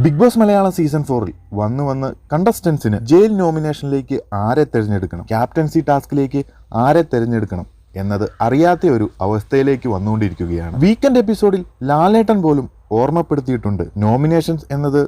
Big boss Malayalam season 4 വന്ന് കണ്ടസ്റ്റൻസിന് jail നോമിനേഷനിലേക്ക് ആരെ തിരഞ്ഞെടുക്കണം, ക്യാപ്റ്റൻസി ടാസ്കിലേക്ക് ആരെ തിരഞ്ഞെടുക്കണം എന്നത് അറിയാത്ത ഒരു അവസ്ഥയിലേക്ക് വന്നുകൊണ്ടിരിക്കുകയാണ്. വീക്കെൻഡ് എപ്പിസോഡിൽ ലാലേട്ടൻ പോലും ഓർമ്മപ്പെടുത്തിയിട്ടുണ്ട്, നോമിനേഷൻസ് എന്നത്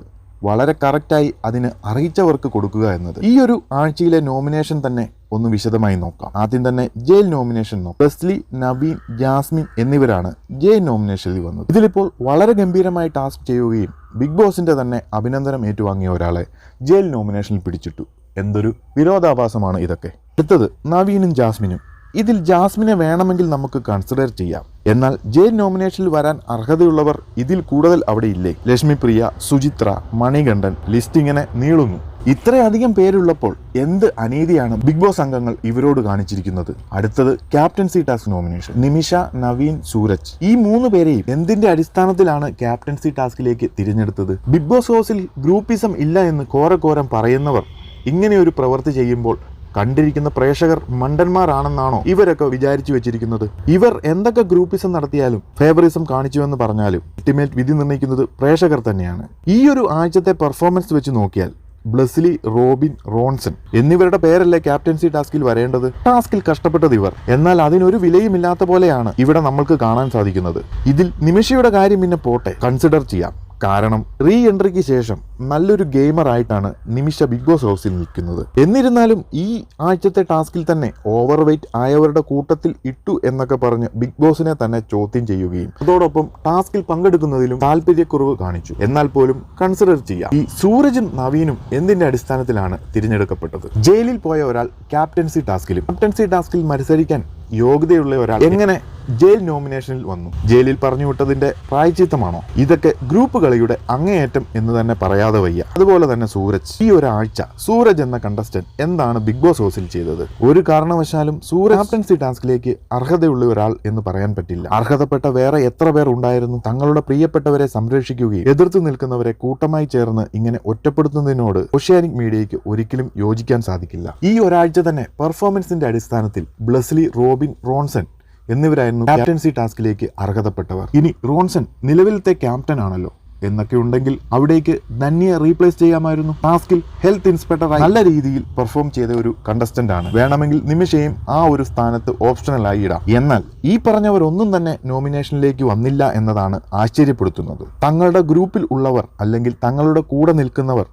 വളരെ കറക്റ്റായി അതിന് അറിയിച്ചവർക്ക് കൊടുക്കുക എന്നത്. ഈ ഒരു ആഴ്ചയിലെ നോമിനേഷൻ തന്നെ ഒന്ന് വിശദമായി നോക്കാം. ആദ്യം തന്നെ ജയിൽ നോമിനേഷൻ നോക്കാം. ലെസ്ലി, നവീൻ, ജാസ്മിൻ എന്നിവരാണ് ജയിൽ നോമിനേഷനിൽ വന്നത്. ഇതിലിപ്പോൾ വളരെ ഗംഭീരമായി ടാസ്ക് ചെയ്യുകയും ബിഗ് ബോസിന്റെ തന്നെ അഭിനന്ദനം ഏറ്റുവാങ്ങിയ ഒരാളെ ജയിൽ നോമിനേഷനിൽ പിടിച്ചിട്ടു. എന്തൊരു വിരോധാഭാസമാണ് ഇതൊക്കെ. അടുത്തത് നവീനും ജാസ്മിനും. ഇതിൽ ജാസ്മിനെ വേണമെങ്കിൽ നമുക്ക് കൺസിഡർ ചെയ്യാം. എന്നാൽ ജയിൽ നോമിനേഷനിൽ വരാൻ അർഹതയുള്ളവർ ഇതിൽ കൂടുതൽ അവിടെ ഇല്ലേ? ലക്ഷ്മിപ്രിയ, സുചിത്ര, മണികണ്ഠൻ, ലിസ്റ്റ് ഇങ്ങനെ നീളുന്നു. ഇത്രയധികം പേരുള്ളപ്പോൾ എന്ത് അനീതിയാണ് ബിഗ് ബോസ് അംഗങ്ങൾ ഇവരോട് കാണിച്ചിരിക്കുന്നത്? അടുത്തത് ക്യാപ്റ്റൻസി ടാസ്ക് നോമിനേഷൻ. നിമിഷ, നവീൻ, സൂരജ്, ഈ 3 പേരെയും എന്തിന്റെ അടിസ്ഥാനത്തിലാണ് ക്യാപ്റ്റൻസി ടാസ്കിലേക്ക് തിരഞ്ഞെടുത്തത്? ബിഗ് ബോസ് ഹൗസിൽ ഗ്രൂപ്പിസം ഇല്ല എന്ന് കോരം പറയുന്നവർ ഇങ്ങനെ ഒരു പ്രവൃത്തി ചെയ്യുമ്പോൾ കണ്ടിരിക്കുന്ന പ്രേക്ഷകർ മണ്ടന്മാരാണെന്നാണോ ഇവരൊക്കെ വിചാരിച്ചു വെച്ചിരിക്കുന്നത്? ഇവർ എന്തൊക്കെ ഗ്രൂപ്പിസം നടത്തിയാലും ഫേവറിസം കാണിച്ചുവെന്ന് പറഞ്ഞാലും അൾട്ടിമേറ്റ് വിധി നിർണ്ണയിക്കുന്നത് പ്രേക്ഷകർ തന്നെയാണ്. ഈ ഒരു ആഴ്ചത്തെ പെർഫോമൻസ് വെച്ച് നോക്കിയാൽ ബ്ലസ്ലി, റോബിൻ, റോൺസൺ എന്നിവരുടെ പേരല്ലേ ക്യാപ്റ്റൻസി ടാസ്കിൽ വരേണ്ടത്? ടാസ്കിൽ കഷ്ടപ്പെട്ടത് ഇവർ, എന്നാൽ അതിനൊരു വിലയുമില്ലാത്ത പോലെയാണ് ഇവിടെ നമ്മൾക്ക് കാണാൻ സാധിക്കുന്നത്. ഇതിൽ നിമിഷയുടെ കാര്യം പിന്നെ പോട്ടെ, കൺസിഡർ ചെയ്യാം. കാരണം റീ എൻട്രിക്ക് ശേഷം നല്ലൊരു ഗെയിമർ ആയിട്ടാണ് നിമിഷ ബിഗ് ബോസ് ഹൗസിൽ നിൽക്കുന്നത്. എന്നിരുന്നാലും ഈ ആഴ്ചത്തെ ടാസ്കിൽ തന്നെ ഓവർ വെയ്റ്റ് ആയവരുടെ കൂട്ടത്തിൽ ഇട്ടു എന്നൊക്കെ പറഞ്ഞ് ബിഗ് ബോസിനെ തന്നെ ചോദ്യം ചെയ്യുകയും അതോടൊപ്പം ടാസ്കിൽ പങ്കെടുക്കുന്നതിലും താല്പര്യക്കുറവ് കാണിച്ചു. എന്നാൽ പോലും കൺസിഡർ ചെയ്യാം. ഈ സൂരജും നവീനും എന്തിന്റെ അടിസ്ഥാനത്തിലാണ് തിരഞ്ഞെടുക്കപ്പെട്ടത്? ജയിലിൽ പോയ ഒരാൾ ക്യാപ്റ്റൻസി ടാസ്കിൽ മത്സരിക്കാൻ യോഗ്യതയുള്ള ഒരാൾ എങ്ങനെ ജയിൽ നോമിനേഷനിൽ വന്നു? ജയിലിൽ പറഞ്ഞു വിട്ടതിന്റെ പ്രായച്ചിത്തമാണോ? ഇതൊക്കെ ഗ്രൂപ്പ് കളിയുടെ അങ്ങേയറ്റം എന്ന് തന്നെ പറയാതെ വയ്യ. അതുപോലെ തന്നെ സൂരജ്, ഈ ഒരാഴ്ച സൂരജ് എന്ന കണ്ടസ്റ്റന്റ് എന്താണ് ബിഗ് ബോസ് ഹൗസിൽ ചെയ്തത്? ഒരു കാരണവശാലും സൂരജ് ക്യാപ്റ്റൻസി ടാസ്കിലേക്ക് അർഹതയുള്ള ഒരാൾ എന്ന് പറയാൻ പറ്റില്ല. അർഹതപ്പെട്ട വേറെ എത്ര പേർ ഉണ്ടായിരുന്നു? തങ്ങളുടെ പ്രിയപ്പെട്ടവരെ സംരക്ഷിക്കുകയും എതിർത്ത് നിൽക്കുന്നവരെ കൂട്ടമായി ചേർന്ന് ഇങ്ങനെ ഒറ്റപ്പെടുത്തുന്നതിനോട് ഓഷ്യാനിക് മീഡിയയ്ക്ക് ഒരിക്കലും യോജിക്കാൻ സാധിക്കില്ല. ഈ ഒരാഴ്ച തന്നെ പെർഫോമൻസിന്റെ അടിസ്ഥാനത്തിൽ ബ്ലസ്ലി, റോബിൻ, റോൺസൺ എന്നിവരായിരുന്നു ക്യാപ്റ്റൻസി ടാസ്കിലേക്ക് അർഹതപ്പെട്ടവർ. ഇനി റോൺസൺ നിലവിലത്തെ ക്യാപ്റ്റൻ ആണല്ലോ എന്നൊക്കെ ഉണ്ടെങ്കിൽ അവിടേക്ക് ധന്യെ റീപ്ലേസ് ചെയ്യാമായിരുന്നു. ടാസ്കിൽ ഹെൽത്ത് ഇൻസ്പെക്ടറായി നല്ല രീതിയിൽ പെർഫോം ചെയ്ത ഒരു കണ്ടസ്റ്റന്റ് ആണ്. വേണമെങ്കിൽ നിമിഷയും ആ ഒരു സ്ഥാനത്ത് ഓപ്ഷണലായി ഇടാം. എന്നാൽ ഈ പറഞ്ഞവരൊന്നും തന്നെ നോമിനേഷനിലേക്ക് വന്നില്ല എന്നതാണ് ആശ്ചര്യപ്പെടുത്തുന്നത്. തങ്ങളുടെ ഗ്രൂപ്പിൽ ഉള്ളവർ അല്ലെങ്കിൽ തങ്ങളുടെ കൂടെ നിൽക്കുന്നവർ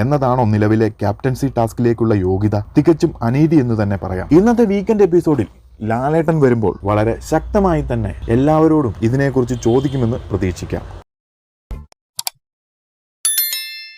എന്നതാണോ നിലവിലെ ക്യാപ്റ്റൻസി ടാസ്കിലേക്കുള്ള യോഗ്യത? തികച്ചും അനീതി എന്ന് തന്നെ പറയാം. ഇന്നത്തെ വീക്കെൻഡ് എപ്പിസോഡിൽ ലാലേട്ടൻ വരുമ്പോൾ വളരെ ശക്തമായി തന്നെ എല്ലാവരോടും ഇതിനെക്കുറിച്ച് ചോദിക്കുമെന്ന് പ്രതീക്ഷിക്കാം.